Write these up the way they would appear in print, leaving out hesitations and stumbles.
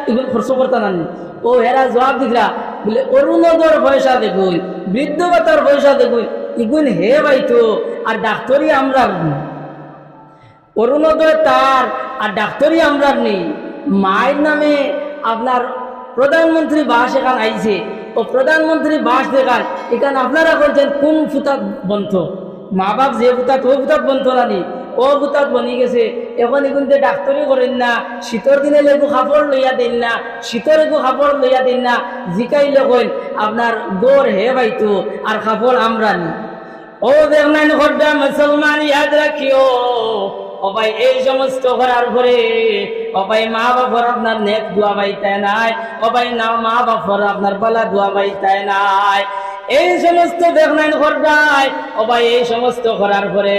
এগুলো খরচ করতে না। ও হেরা জবাব দিলা বলে অরুণোদয়ের পয়সা দেখুন, বৃদ্ধ ভাতার পয়সা দেখুন, এগুন হে বাইতো আর ডাক্তারি আমরা অরুণোদয় তার আর ডাক্তারি আমরা নেই। মায়ের নামে আপনার প্রধানমন্ত্রী বাস এখান আইছে, ও প্রধানমন্ত্রী বাস দেখান এখানে আপনারা বলছেন কোন ফুতাত বন্ধ? মা বাপ যে ফুতাত ও ফুতাত বন্ধ নানি, ও ফুতাত বনি গেছে। এখন এগুনতে ডাক্তারি করেন না, শীতর দিনে লেগু কাপড় লইয়া দেন না, শীতর লেগু কাপড় লইয়া দেন না, জিকাইলে কইন আপনার গোর হে বাইতো আর কাপড় আমরা নি। ও দেখলেন ঘরটা মুসলমান ইয়াদ রাখিও, ও ভাই এই সমস্ত করার পরে ও ভাই মা বাবার আপনার নেক দোয়া পাইতায় নাই, ও ভাই না মা বাবার আপনার বালা দোয়া পাইতায় নাই। এই সমস্ত দেখলেন ঘরটায় ও ভাই এই সমস্ত করার পরে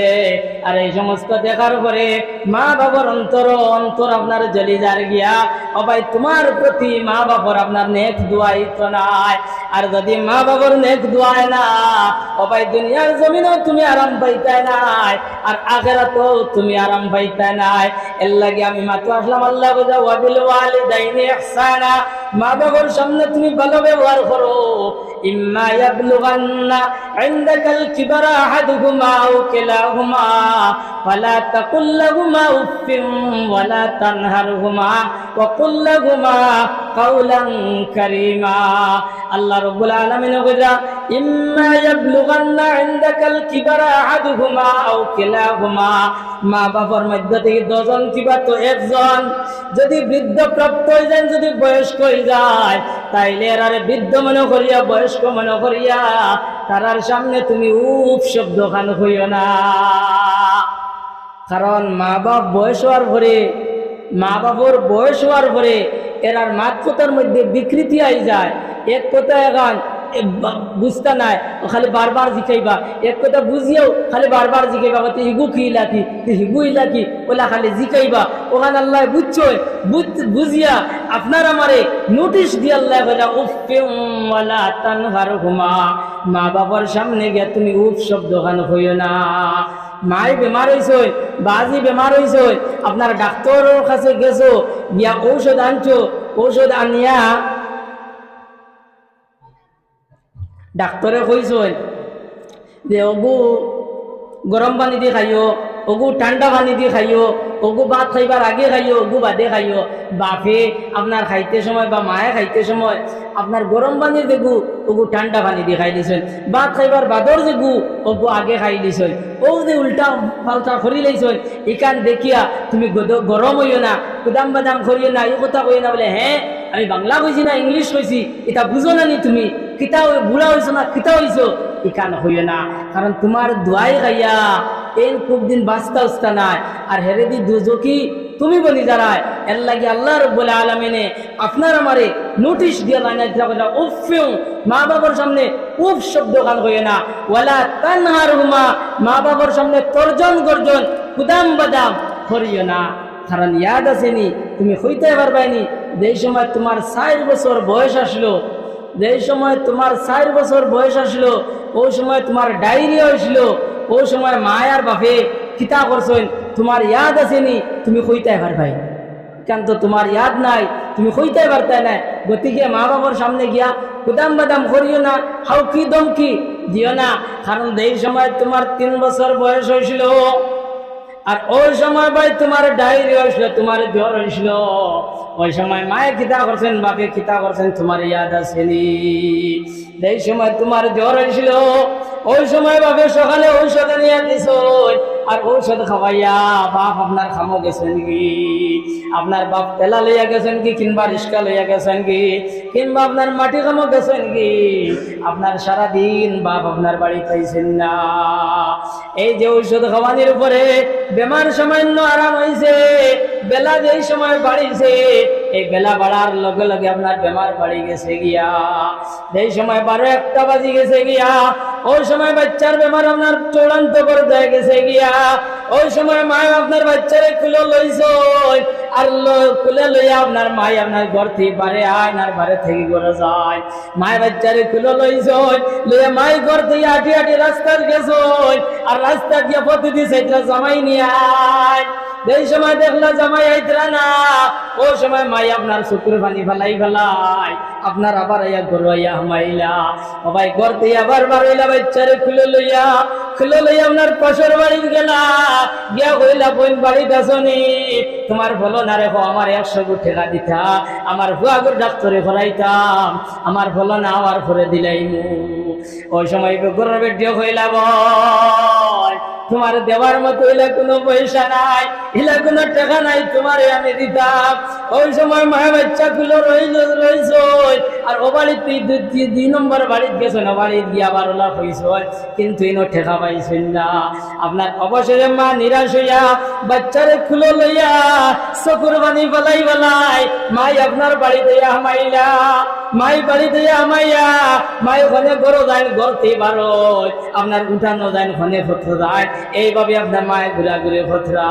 আর এই সমস্ত দেখার পরে মা বাবার অন্তর অন্তর আপনার জ্বলি যার গিয়া, ও ভাই তোমার প্রতি মা বাবার আপনার নেক দোয়াই তো নাই। আর যদি মা বাবার নেক দোয়ায় না, ও ভাই দুনিয়ার জমিনও তুমি আরাম পাইতায় নাই, আর আখিরাতেও তুমি আরাম পাইতায় নাই। এর লাগি আমি মাত্র আসলাম আল্লাহ বুঝা ওয়াবিল ওয়ালিদাইনি ইহসানা, মা বাবার সামনে তুমি ভালো ব্যবহার করো। ইম্মা ইয়াবলুগান্না ইনদাকাল কিবারা আহাদুহুমা আও কিলাহুমা ফালা তাকুল লাহুমা উফফিন ওয়ালা তানহারহুমা ওয়া কুল লাহুমা কাওলান কারীমা। আল্লাহ রাব্বুল আলামিন কইরা ইম্মা ইয়াবলুগান্না ইনদাকাল কিবারা আহাদুহুমা আও কিলাহুমা, মা বাবার মধ্যে থেকে দুজন কিবা তো একজন যদি বৃদ্ধ প্রাপ্ত হয়ে যায়, যদি বয়স্ক হয়ে যায়, তাইলে আরে বৃদ্ধ মনে করিয়া বয়স্ক মনে করিয়া তারার সামনে তুমি উপ শব্দ খান হইও না। কারণ মা বাপ বয়স হওয়ার পরে, মা বাবার বয়স হওয়ার পরে এরার মাত কথার মধ্যে বিকৃতি আই যায়। এক কথা এখন বুঝতে নাই খালি বারবার জিকাইবা, এক কথা বুঝিয়েও খালি বারবার জিকাইবা, হিগু কি ইলাকি হিগু ইলাকি ওলা খালি জিকাইবা। ওখানে আল্লাহ বুঝছো বুঝিয়া আপনার আমারে নোটিশ দিয়ে আল্লাহ বলে উফফিন ওয়ালা তানহারহুমা, মা বাবার সামনে গিয়া তুমি উফ শব্দ খান হইও না। মাই বেমার হয়েছে, বাজি বেমার হয়েছে, আপনার ডাক্তারের কাছে গেছো, গিয়া ঔষধ আনছো, ঔষধ আনিয়া ডাক্তারে কইছেন যে ওগু গরম পানি দিয়ে খাইও, ওগু ঠান্ডা পানি দিয়ে খাইও, ওগু ভাত খাইবার আগে খাইও, ওগু বাদে খাইও। বাপে আপনার খাইতে সময় বা মায়ে খাইতে সময় আপনার গরম পানি দেখু ওগু ঠান্ডা পানি দিয়ে খাই দিছেন, ভাত খাইবার বাদর দেখু ওগু আগে খাই দিছেন। ও যে উল্টা পাল্টা করি লাইছেন, এখান দেখিয়া তুমি গরম হইও না, কুদাম বাদাম করিও না, এই কথা কইও না। বলে হ্যাঁ আমি বাংলা কইছি না ইংলিশ কইছি, এটা বুঝো না নি তুমি, কিতা বুড়া হয়েছো না কিতা হয়েছো, এখান হইও না। কারণ তোমার দোয়াই গাইয়া এন খুব দিন বাঁচতা উস্তা নাই, আর হেরেদি দুজকি তুমি বলি দাঁড়ায়। এর লাগে আল্লাহ রাব্বুল আলামিনে আপনার আমারে নোটিশ দিয়ে লাইনা উফফিন, মা বাবার সামনে উফ শব্দ গান হইও না। ওয়ালা তানহারহুমা, মা বাবার সামনে তর্জন গর্জন কুদাম বাদাম করিও না। কারণ ইয়াদ আসেনি তুমি হইতে পারবাইনি যেই সময় তোমার 4 বছর বয়স আসলো, যেই সময় তোমার 4 বছর বয়স আসলো, ওই সময় তোমার ডায়রিয়া হয়েছিল, ওই সময় মায়ার বাপে কিতা করছেন তোমার ইয়াদ আসেনি, তুমি কইতে পারবাই। কেন তো তোমার ইয়াদ নাই, তুমি কইতে পারতে না। গতিকে মা বাবার সামনে গিয়া কুদাম বাদাম করিও না, হাউকি দমকি দিও না। কারণ এই সময় তোমার 3 বছর বয়স হয়েছিল, আর ওই সময় ভাই তোমার ডায়রিয়া হয়েছিল, তোমার জ্বর হয়েছিল, ওই সময় মায়ে কিতা করছেন বাপে কিতা করছেন তোমার ইয়াদ আসেনি। এই সময় তোমার জ্বর হয়েছিল, ওই সময় বাপে সকালে ঔষধ নিয়ে দিছ, আর ঔষধ খাওয়াইয়া বাপ আপনার খামো গেছেন কি, আপনার বাপ তেলা লইয়া গেছেন কি, কিংবা রিস্কা লইয়া গেছেন কি, কিংবা আপনার মাটি খামো গেছেন কি, আপনার সারাদিন বাপ আপনার বাড়ি পাইছেন না। এই যে ঔষধ খাওয়ানির উপরে বেমার সামান্য আরাম হয়েছে, বেলা যেই সময় বাড়িছে, এই বেলা বাড়ার লগে লগে আপনার বেমার বাড়ি গেছে গিয়া। যেই সময় 12-1টা বাজি গেছে গিয়া, ওই সময় বাচ্চার বেমার আপনার চূড়ান্ত পর্যায়ে গেছে গিয়া। ওই সময় মায় আপনার বাচ্চারে কুলে লইছ, আর কুলে লইয়া আপনার মায় আপনার ঘর থেকে বারে আয়নার বারে থেকে ঘরে যায়। মায় বাচ্চারে কুলে লইছ, লইয়া মায় ঘর থেকে হাঁটি হাঁটি রাস্তার গেছ, আর রাস্তা দিয়ে প্রতিদিন সেটা জামাই নিয়ে আয়। যেই সময় দেখলা জামাই আইতরা না, ওই সময় মাই আপনার চকুর পানি ফেলাই ফেলাই আপনার আবার আইয়া ঘর আইয়া হামাইলা। সবাই ঘর দিয়ে আবার বাড়াইলা, বাচ্চারে খুলে লইয়া আপনার পাশের বাড়ি গেলা, গিয়া কইলা বোন বাড়িতে আসনি, তোমার বলো না রেখো আমার 100 টাকা দিতা, আমার ভুয়াগুর ডাক্তারে ফলাইতাম, আমার বলো না আমার করে দিলাইমু। ওই সময় ঘরের বেটিও কইলা বল তোমার দেওয়ার মতো এলা কোনো পয়সা নাই, এলা কোনো টাকা নাই, তোমারে আমি দিতাম। ওই সময় মায়ের বাচ্চা গুলো রইছ আর ও বাড়ি তুই 2 নম্বর বাড়িতে গেছো না, বাড়িতে গিয়ে আবার ওলা হইছ, কিন্তু ইনো ঠেকা পাইছেন না। আপনার অবশেষে মা নিরাশ হইয়া বাচ্চারে খুলো লইয়া চকুর বানি ফেলাই মাই আপনার বাড়িতে হামাইলা। মাই বাড়িতে হামাইয়া মাই ওখানে গরো যায়, গড়তে পারো আপনার উঠানো যায়, ওখানে পত্র যায়, এইভাবে আপনার মায়ের ঘুরে ফতরা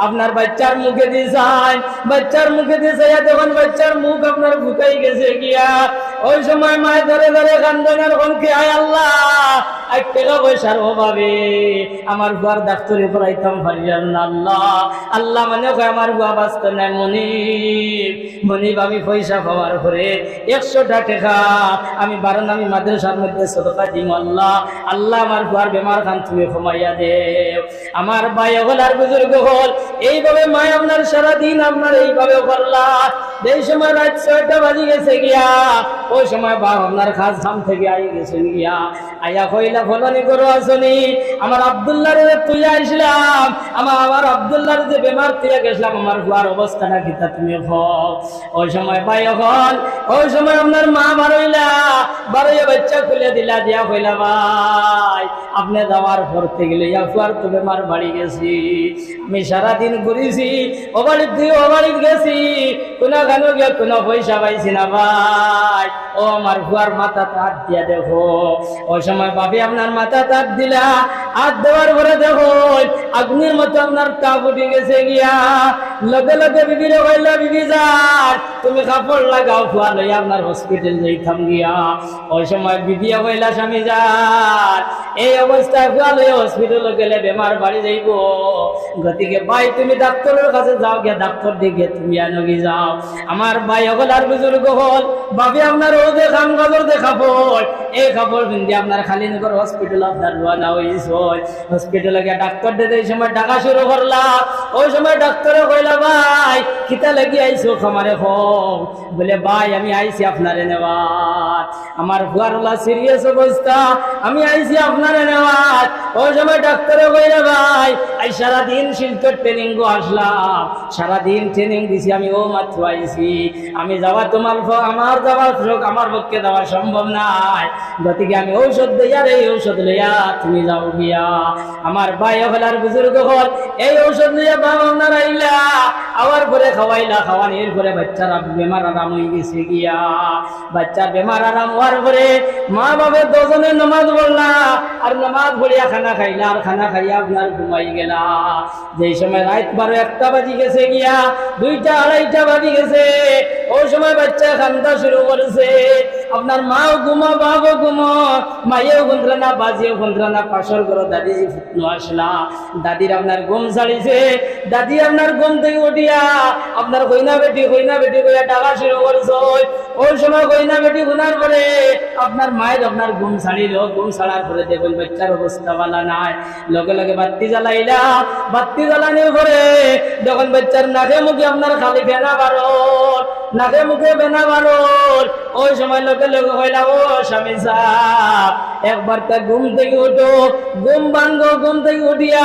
আপনার বাচ্চার মুখে দিয়ে যায়, বাচ্চার মুখে দিয়ে যায়। তখন বাচ্চার মুখ আপনার ফুকাই গেছে গিয়া। ওই সময় মায়ের ধরে কান্দনের কনকে, আয় আল্লাহ 1 টাকা পয়সার অভাবে আমার বুয়ার ডাক্তারে পড়াইতাম পারিলাম না। আল্লাহ মানে আমার বুয়া বাঁচত নাই। মনিব আমি পয়সা পাওয়ার পরে 100টা টাকা আমি বারানামি মাদ্রাসার মধ্যে সদকা দিম। আল্লাহ আমার বুয়ার বেমার খান তুমি কমাইয়া দে। আমার ভাই হল আর বুজুর্গ হল, এইভাবে মা আপনার সারাদিন আপনার এইভাবে করলা। যেই সময় রাত 6টা বাজি গেছে গিয়া, ওই সময় বাপ আপনার খাস খাম থেকে আই গেছেন গিয়া। আইয়া কইলা ফলনি করো আসনি, আমার আব্দুল্লাহ রে তুই আসলাম, আমার আব্দুল্লাহ যে বেমার তুই গেছিলাম, আমার বুয়ার অবস্থাটা কিতা তুমি হও। ওই সময় ভাই হল, ওই সময় আপনার মা বারইলা বাচ্চা খুলে দিলা, দিয়া কইলা ভাই আপনি যাওয়ার পড়তে গেলে বুয়ার তো বেমার বাড়ি গেছি, আমি সারাদিন ঘুরেছি, ও বাড়িতে গেছি, কোনো গানো গিয়া কোনো পয়সা পাইছি না ভাই, ও আমার বুয়ার মাথা হাত দিয়া দেখো। ওই সময় ভাবি আপনার মাথা হাত দিলা, হাত দেওয়ার পরে দেখো আগুনের মতো আপনার তাপ উঠে গেছে গিয়া। লগে লগে বিবিরে কইলা, বিবি যার তুমি কাপড় লাগাও, ফুয়া লইয়া আপনার হসপিটাল যাইতাম গিয়া। ওই সময় বিবিয়া কইলা, স্বামী যার এই অবস্থায় ফুয়া লইয়া হসপিটাল গেলে বেমার বাড়ি যাইব, গতিকে ভাই তুমি ডাক্তারের কাছে যাও, গিয়া ডাক্তার দিকে তুমি আনগি যাও। আমার ভাই হল আর বুজুর্গ হল, ভাবি আপনার ও যে খাম গজর যে কাপড়, এই কাপড় পিন্ধে আপনার খালিনগর হসপিটাল আপনার রওনা হইছ। হসপিটালে গিয়া ডাক্তার দিতে এই সময় ডাকা শুরু করলা। ওই সময় ডাক্তারে কইলা, ভাই কিতা লাগি আইছো খামারে হোক? বলে ভাই আমি আইছি আপনারে নেওয়ার, আমার বুয়ার হলা সিরিয়াস অবস্থা, আমি আইছি আপনারে নেওয়ার। ওই সময় ডাক্তারে কইলা, ভাই আই সারাদিন শিল্পের ট্রেনিং আসলাম, সারাদিন ট্রেনিং দিছি, আমি ও মাত্র আইছি, আমি যাওয়া তোমার আমার যাওয়ার আমার পক্ষে যাওয়া সম্ভব নাই, গতিকে আমি ঔষধ দিই আর এই ঔষধ লইয়া তুমি যাও গিয়া। আমার ভাই হল আর বুজুর্গ হল, এই ঔষধ লইয়া বাবা আপনার আইলা, আবার পরে খাওয়াইলা, খাওয়ানির পরে বাচ্চার বেমার আরাম হয়ে গেছে গিয়া। বাচ্চার বেমার আরাম হওয়ার পরে মা বাবা দুজনে নামাজ পড়লা, আর নামাজ পড়িয়া খানা খাইলা, আর খানা খাইয়া আপনার ঘুমাই গেলা। যেই সময় রাত 12-1টা বাজি গেছে গিয়া, 2টা-2:30টা বাজি গেছে, ওই সময় বাচ্চা কান্দা শুরু করেছে। আপনার মাও ঘুমা, বাবাও ঘুমো, মাইও গুন্দ্রা না, বাজিও গুন্দ্রা না, পাশর ঘরে দাদি ফুটনো আসলা, দাদির আপনার ঘুম ছাড়িছে। দাদি আপনার ঘুম থেকে উঠিয়া আপনার কইনা বেটি কইয়া টাকা শুরু করেছে। ওই সময় কইনা বেটি গুনার পরে আপনার মায়ের আপনার ঘুম ছাড়িল। ঘুম ছাড়ার পরে দেখুন বাচ্চার অবস্থা ভালো নাই, লগে লগে বাতি জ্বালাইলা। বাতি জ্বালানোর পরে যখন বাচ্চার নাকে মুখে আপনার খালি ফেনা বারণ, নাকে মুখে ফেনা বারণ, ওই সময় লগে লগে কইলা, ও স্বামী সাহেব একবার তার ঘুম থেকে উঠো, ঘুম ভাঙ্গো। ঘুম থেকে উঠিয়া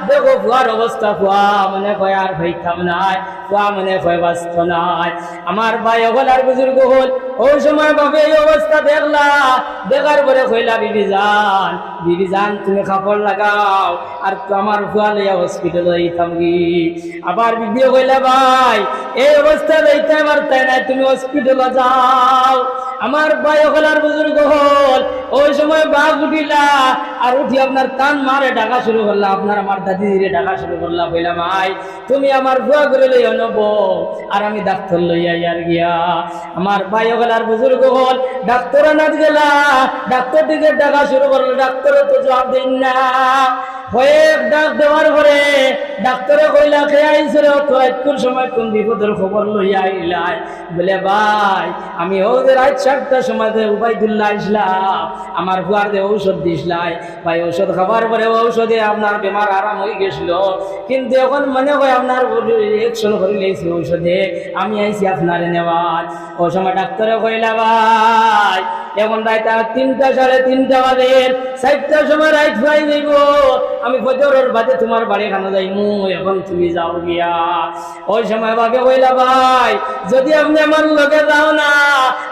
দেখো ফুয়ার অবস্থা, ফুয়া মনে কয় আর ভাইতাম নাই, ফুয়া মনে কয় বাঁচত নাই। আমার ভাই হল আর বুজুর্গ হল, ওই সময় ভাবে এই অবস্থা দেখলা, দেখার পরে কইলা, বিবি যান তুমি কাপড় লাগাও, আর আমার ফুয়া লইয়া হসপিটাল যাইতাম কি। আবার বিবিও কইলা, ভাই এই অবস্থা যাইতে পারতাই নাই, তুমি হসপিটালে যাও। আমার ভাই হল আর বুজুর্গ হল, ওই সময় বাঘ উঠিলা, আর উঠি আপনার টান মারে ডাকা শুরু করলা, আপনার আমার দাদিরে ডাকা শুরু করলা। বললা, ভাই তুমি আমার বুয়া করে লইয়া নেব, আর আমি ডাক্তার লইয়া আর গিয়া। আমার ভাই হল আর বুজুর্গ হল, ডাক্তার আনাত গেলা, ডাক্তার দিকে ডাকা শুরু করলো, ডাক্তারও তো জবাব দেন না। হয়ে ডাক দেওয়ার পরে ডাক্তারে কইলা খেয়ে আইছে রে, তো একটুর সময় কোন বিপদের খবর লইয়া আইলাই? বলে ভাই আমি ওদের রাত 7টার সময় উবাইদুল্লাহ আসলাম, আমার ফুয়ার দিয়ে ঔষধ দিসলাই ভাই। ঔষধ খাবার পরে ঔষধে আপনার বেমার আরাম হয়ে গেছিল, কিন্তু এখন মনে হয় আপনার রিয়েকশন করে লেগেছে ঔষধে, আমি আইছি আপনার নেওয়ার। ওই সময় ডাক্তারে কইলা ভাই এখন রাত 3টা 3:30 বাজে, 4টার সময় রাত হয়ে যাইব, আমি ফজরের বাদে তোমার বাড়ি খানো যাইমু, এখন তুমি যাও গিয়া। ওই সময় বাকে কইলা ভাই যদি আপনি আমার লগে যাও না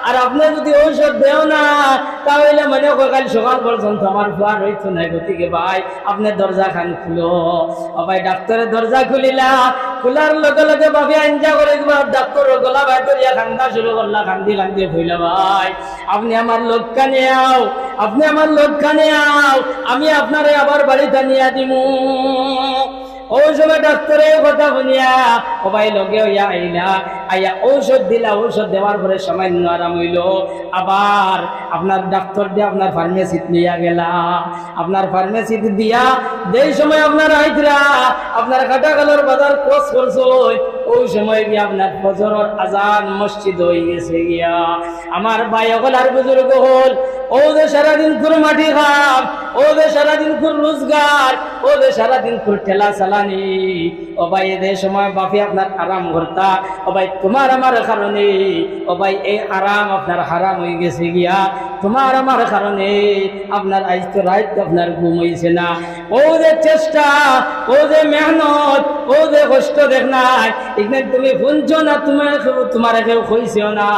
আর আপনি যদি ঔষধ দেও না, তাহলে মনে হয় কাল সকাল পর্যন্ত আমার ফুয়ার হইতো না, গতিকে ভাই আপনি দরজা খান খুলো। ভাই ডাক্তারের দরজা খুলিলা, খোলার লগে লগে বাপে আঞ্জা করে ডাক্তারের গলা বাই করিয়া কান্দা শুরু করলা, কান্দি কান্দি কইলা ভাই আপনি আমার লোক কানে আও, আপনি আমার লোক কানে আও, আমি আপনারে আবার বাড়িতে নিয়ে দিমু। ওই সময় ডাক্তারের কথা শুনিয়া সবাই লগে হইয়া আইলা, আইয়া ঔষধ দিলা। ঔষধ দেওয়ার পরে সামান্য আরাম হইল, আবার আপনার ডাক্তার দিয়ে আপনার ফার্মেসিতে নিয়ে গেলা। আপনার ফার্মেসিতে দিয়া যেই সময় আপনার আইতরা আপনার কাটাকালোর বাজার ক্রস করছো, ওই সময় গিয়ে আপনার ফজরের আজান মসজিদ হয়ে গেছে গিয়া। আমার ভাই হল আর বুজুর্গ হল, ও যে সারাদিন খুর মাটি খাম, ও যে সারাদিন খুর রোজগার, ও যে সারাদিন খুর ঠেলা চালানি, ও ভাই এদের সময় বাপি আপনার আরাম করতা, ও ভাই তোমার আমার কারণে, ও ভাই এই আরাম আপনার হারাম হয়ে গেছে গিয়া। তোমার আমার কারণে আপনার আজ তো রাত আপনার ঘুম হয়েছে না। ও যে চেষ্টা, ও যে মেহনত, ও যে কষ্ট দেখ নাই, এখানে তুমি শুনছো না, তোমার কেউ কইছো না,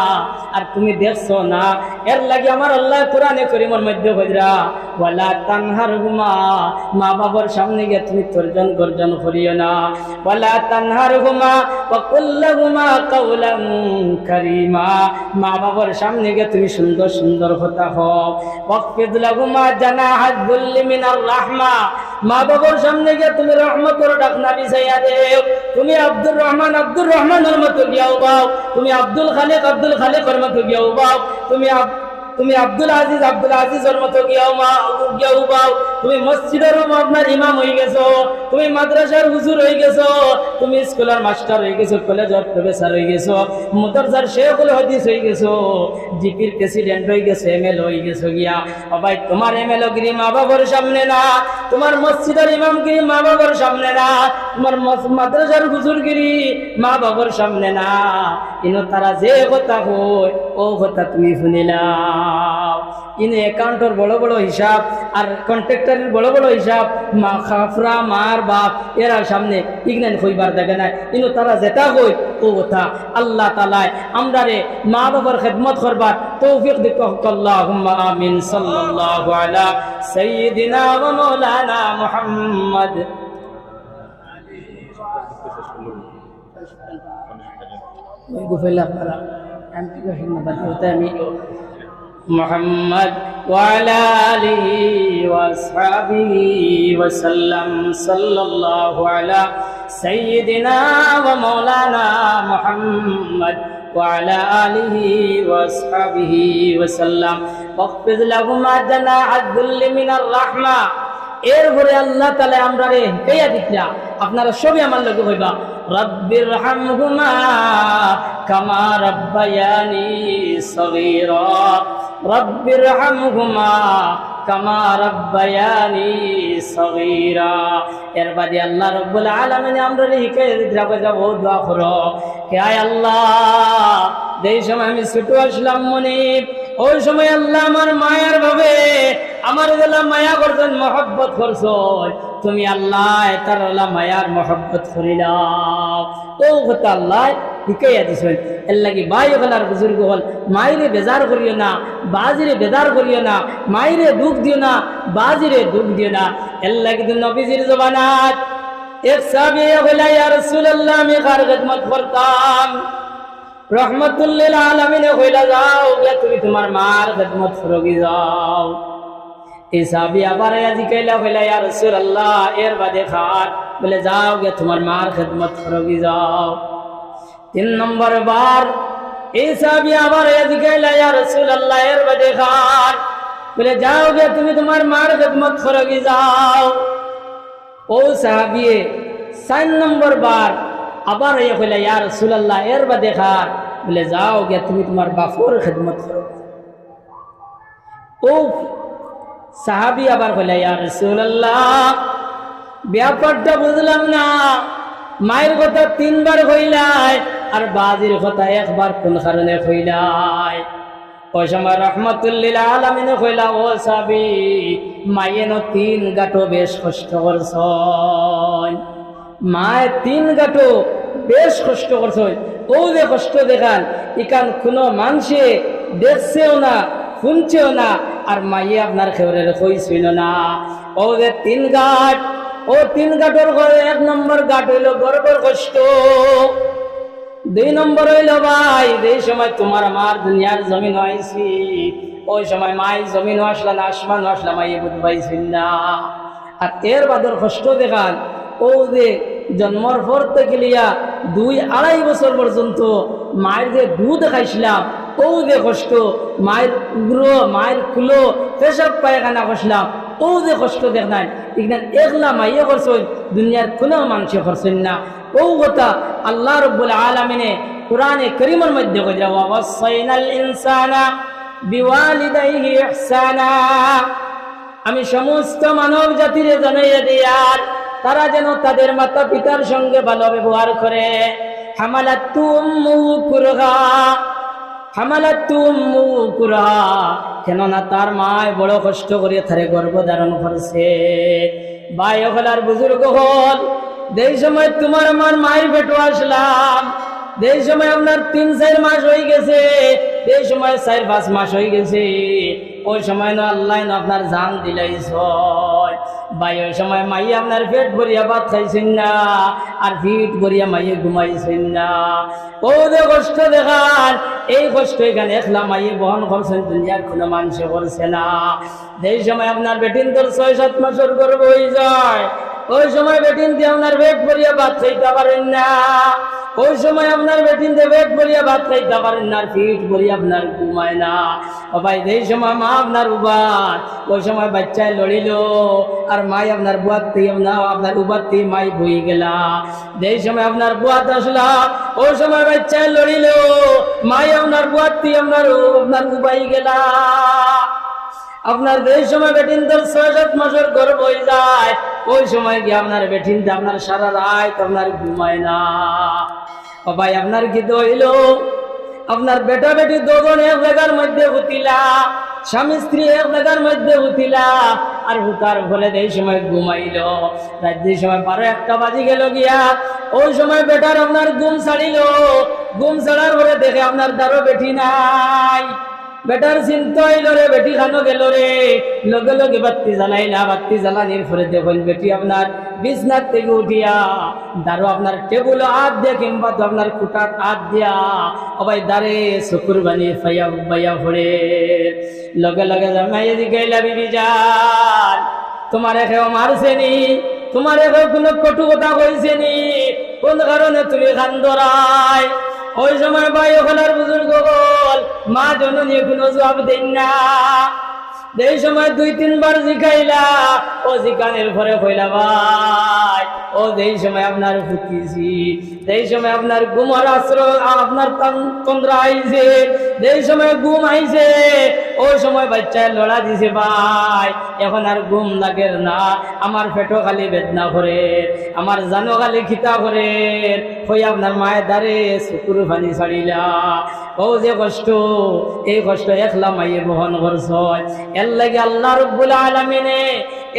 আর তুমি দেখছো না। এর লাগে আমার আল্লাহ কোরআনে করিমের মধ্যে কইরা ওয়ালা তানহারহুমা, মা বাবার সামনে গিয়ে তুমি তর্জন গর্জন করিও না। ওয়ালা তানহারহুমা ওয়া কুল লাহুমা কাওলান কারীমা, মা বাবার সামনে গিয়ে তুমি সুন্দর সুন্দর কথা কও। ওয়াকফিদ লাহুমা জানাহাদ যুল্লি মিনার রাহমা, মা বাবার সামনে গিয়ে তুমি রহমতের ডাকনা বিছাইয়া দেও। তুমি আব্দুর রহমানের মতো গিয়াও বাও, তুমি আব্দুল খালেকের মতো গিয়াও বাও, তুমি আব্দুল আজিজের মতো গিয়াও বাও। তুমি মসজিদের আপনার ইমাম হয়ে গেছো, তুমি মাদ্রাসার হুজুর হয়ে গেছো, তুমি স্কুলের মাস্টার হয়ে গেছো, কলেজের প্রফেসর হয়ে গেছো, মাদ্রাসার শেখুল হাদিস হয়ে গেছো, জিপির প্রেসিডেন্ট হয়ে গেছো, এমএলএ হয়ে গেছো গিয়া। ভাই তোমার এমএলএ গিরি মা বাবার সামনে না, তোমার মসজিদের ইমামগিরি মা বাবার সামনে না, তোমার মাদ্রাসার হুজুরগিরি মা বাবার সামনে না। কিন্তু তারা যে কথা কয় ও কথা তুমি শুনিলা। ইনি অ্যাকাউন্টের বড় বড় হিসাব আর কন্ট্রাক্টরের বড় বড় হিসাব মা খাফরা মার বাপ এরা সামনে ইগনান কইবার দেখে নাই, কিন্তু তারা যেটা কই ও কথা আল্লাহ তাআলা আমরারে মা বাবার খেদমত করবার তৌফিক দিক। আল্লাহুম্মা আমিন। সাল্লাল্লাহু আলা সাইয়্যিদিনা ওয়া মাওলানা মুহাম্মদ। محمد وعلى آله وأصحابه وسلم صلى الله على سيدنا ومولانا محمد وعلى آله وأصحابه وسلم واخفض لهما جناح الذل من الرحمة। এরপরে আল্লাহ তাআলা আমরারে কইয়া দিতরা, আপনারা সবই আমার লগে কইবা রব্বির হামহুমা কামা রাব্বায়ানি সগীরা, রব্বির হামহুমা কামা রাব্বায়ানি সগীরা। এর বাদে আল্লাহ রাব্বুল আলামিন আমরারে হিকায়া দিতরা, কইরা ও দোয়া করো হে আয় আল্লাহ, যেই সময় আমি ছোট আসলাম মনিব, ওই সময় আল্লাহ আমার মায়ার ভাবে আমার মায়া করছেন, মহব্বত করছো, তুমি আল্লাহ তার মায়ার মহব্বত করিলাম। ও কথা আল্লাহ শিখাইয়া দিছেন। এর লাগি ভাই হলার বুজুর্গ হল, মাইরে বেজার করিও না, বাজিরে বেজার করিও না, মাইরে দুঃখ দিও না, বাজিরে দুঃখ দিও না। এর লাগি নবীজির জবানাত এক সাহাবী হইলা ইয়া রাসূলুল্লাহ আমি কার খিদমত করতাম, রহমাতুল্লিল আলামিন হইলা যাও গিয়া তুমি তোমার মার খিদমত করগি যাও। এই সাহাবী আবার জিকাইলা হইলা ইয়া রাসূলুল্লাহ এর বাদে খার, বলে যাও গিয়া তোমার মার খিদমত করগি যাও। 3 নম্বর বার এই সাহাবী আবার জিকাইলা ইয়া রাসূলুল্লাহ এর বাদে খার, বলে যাও গিয়া তুমি তোমার মার খিদমত করগি যাও। ও সাহাবী 4 নম্বর বার আবার ইয়ে কইলা ইয়া রাসূলুল্লাহ এর বাদে খার বলে যাও গে তুমি তোমার বাপর খিদমত করো। ও সাহাবী আবার কইলা ইয়া রাসূলুল্লাহ ব্যাপারটা বুঝলাম না, মায়ের কথা 3 বার কইলাই আর বাজির কথা একবার কোন কারণে কইলাই? ওই সময় রহমাতুল লিল আলামিন কইলা ও সাহাবী মায়ের 3 গাটো বেশ কষ্ট করছন, মায়ের 3 গাটো বেশ কষ্ট করছন। ও যে কষ্ট দেখান ইকান কোনো মানুষে দেখছেও না শুনছেও না আর মাইয়ে আপনার খেবরের কইছিল না। ও যে 3 গাট, ও 3 গাটের ঘরে 1 নম্বর গাট হইল গর্বের কষ্ট, 2 নম্বর হইল ভাই যেই সময় তোমার আমার দুনিয়ার জমিন হয়েছি ওই সময় মাই জমিন আসলা না আসমান আসলা মাইয়ে বুঝ পাইছিল না। আর এর বাদর কষ্ট দেখান ও যে জন্মর পর থেকে লিয়া 2-2.5 বছর পর্যন্ত মায়ের যে দুধ খাইছিলাম ও যে কষ্ট, মায়ের উগ্র মায়ের কুলো পেশাব পায়খানা করছিলাম ও যে কষ্ট দেখ নাই এখানে একলা মাইয়ে করছেন দুনিয়ার কোনো মানুষে করছেন না। ও কথা আল্লাহ রাব্বুল আলামিনে কোরআনে কারীমের মধ্যে কইরা ওয়াসাইনাল ইনসানা বিওয়ালিদাইহি ইহসানা, আমি সমস্ত মানব জাতির জানাইয়া দিয়ার তারা যেন তাদের মাতা পিতার সঙ্গে ভালো ব্যবহার করে। হামালাতু উম্মুহু কুরহা, হামালাতু উম্মুহু কুরহা, কেননা তার মায় বড় কষ্ট করে তারে গর্ভ ধারণ করছে। ভাই হল আর বুজুর্গ হল, যেই সময় তোমার আমার মায়ের পেটে আসলাম, যেই সময় আপনার 3-4 মাস হয়ে গেছে, যেই সময় 4-5 মাস হয়ে গেছে, ওই সময় না আল্লাহ আপনার জান দিলাইছ ভাই। ওই সময় মাই আপনার পেট ভরিয়া ভাত খাইছেন না আর পিঠ ভরিয়া মাইয়ে ঘুমাইছেন না। ও যে কষ্ট দেখান এই কষ্ট এখানে একলা মাইয়ে বহন করছেন, দুনিয়ার কোনো মানুষে করছে না। যেই সময় আপনার বেটিন তোর 6-7 মাসের গর্ভ হয়ে যায় ওই সময় বেটিন দিয়ে আপনার পেট ভরিয়া ভাত খাইতে পারেন না, ওই সময় আপনার বেটিন দিয়ে পেট ভরিয়া ভাত খাইতে পারেন না আর পিঠ ভরিয়া আপনার ঘুমায় না। ও ভাই যেই সময় মা আপনার উবার ওই সময় বাচ্চায় লড়িল আর মাই আপনার বুয়ার থেকে আপনার উবার থেকে মাই বই গেলা। যেই সময় আপনার বুয়াত আসলা ওই সময় বাচ্চায় লড়িল মাই আপনার বুয়ার থেকে আপনার উবাই গেলা। আপনার যেই সময় বেটিন তোর 6-7 মাসের গর্ভ হয়ে যায় ওই সময় গিয়ে আপনার বেটিনতে আপনার সারা রাত আপনার ঘুমায় না। ও ভাই আপনার কি হইল আপনার বেটা বেটি দুজন এক জায়গার মধ্যে হুতিলা, স্বামী স্ত্রী এক জায়গার মধ্যে হুতিলা আর হুতার ফলে এই সময় ঘুমাইল। রাত যেই সময় 12-1টা বাজি গেল গিয়া ওই সময় বেটার আপনার ঘুম ছাড়িল, ঘুম ছাড়ার পরে দেখে আপনার দ্বারও বেটি নাই। বেটার চিন্তা হইল রে বেটি খানো গেল রে, লগে লগে বাতি জ্বালাইলা, বাতি জ্বালানির পরে দেখুন বেটি আপনার বিছনার থেকে উঠিয়া দাঁড়ো আপনার টেবুল হাত দিয়া কিংবা তো আপনার কুটার হাত দিয়া সবাই দাঁড়ে চকুর বানি ফাইয়া বাইয়া ভরে লগে লগে জামাই জিগাইলা বিবি যান তোমার কেউ মারছে নি, তোমার কেউ কোনো কটু কথা কইছে নি, কোন কারণে তুমি খান্দরাই? ওই সময় ভাই ওখানের বুজুর্গ বল মা জননী কোনো জবাব দেন না। এই সময় 2-3 বার জিকাইলা ও জিকানের পরে কইলা ভাই ও যেই সময় আপনার ফুটিছি যেই সময় আপনার ঘুমার আশ্রয় আপনার তন্দ্রা আইছে, যেই সময় ঘুম আইছে ওই সময় বাচ্চায় লড়া দিছে ভাই এখন আর ঘুম লাগে না, আমার পেটও খালি বেদনা করে, আমার জানো খালি খিতা করে হই আপনার মায়ের দ্বারে চকুর পানি ছাড়িলা। ও যে কষ্ট এই কষ্ট একলা মাইয়ে বহন করছ, এর লাগে আল্লাহ রাব্বুল আলামিনে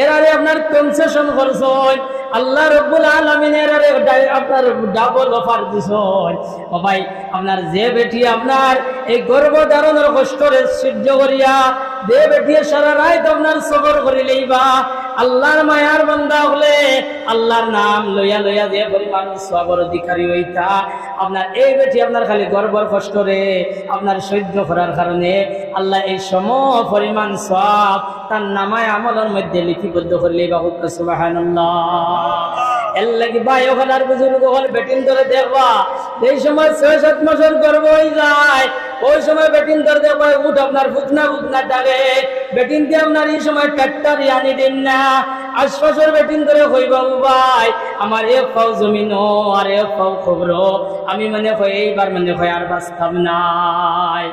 এরারে আপনার কনসেশন করছ, আল্লাহ রাব্বুল আলামিন এরারে আপনার ডাবল অফার দিছ। ও ভাই আপনার যে বেটি আপনার এই গর্ভধারণের কষ্টরে সহ্য করিয়া যে বেটি সারা রাত আপনার সবর করিলেই বা আল্লাহর মায়ার বান্দা হলে আল্লাহর নাম লইয়া লইয়া যে পরিমাণ সবর অধিকারী হইতা আপনার এই বেটি আপনার খালি গর্ভর কষ্টরে আপনার সহ্য করার কারণে আল্লাহ এই সম পরিমাণ সব তার নামায় আমলের মধ্যে লিপিবদ্ধ করলেই বা সুবহানাল্লাহ। এর লাগি ভাই ওখানে আর বুজুর্গ হল বেটিন ধরে দেখবা এই সময় 6-7 মাসের গর্ভ হয়ে যায় ওই সময় বেটিন ধরে দেখবা উঠ আপনার ফুটনা ফুটনা ডাকে বেটিন দিয়ে আপনার এই সময় ট্রাক্টর আনি দিন না আশপাশের বেটিন ধরে কই বাবু ভাই আমার এক পাও জমিন আর এক পাও খবর আমি মানে হয় এইবার মানে হয় আর বাঁচতাম নাই।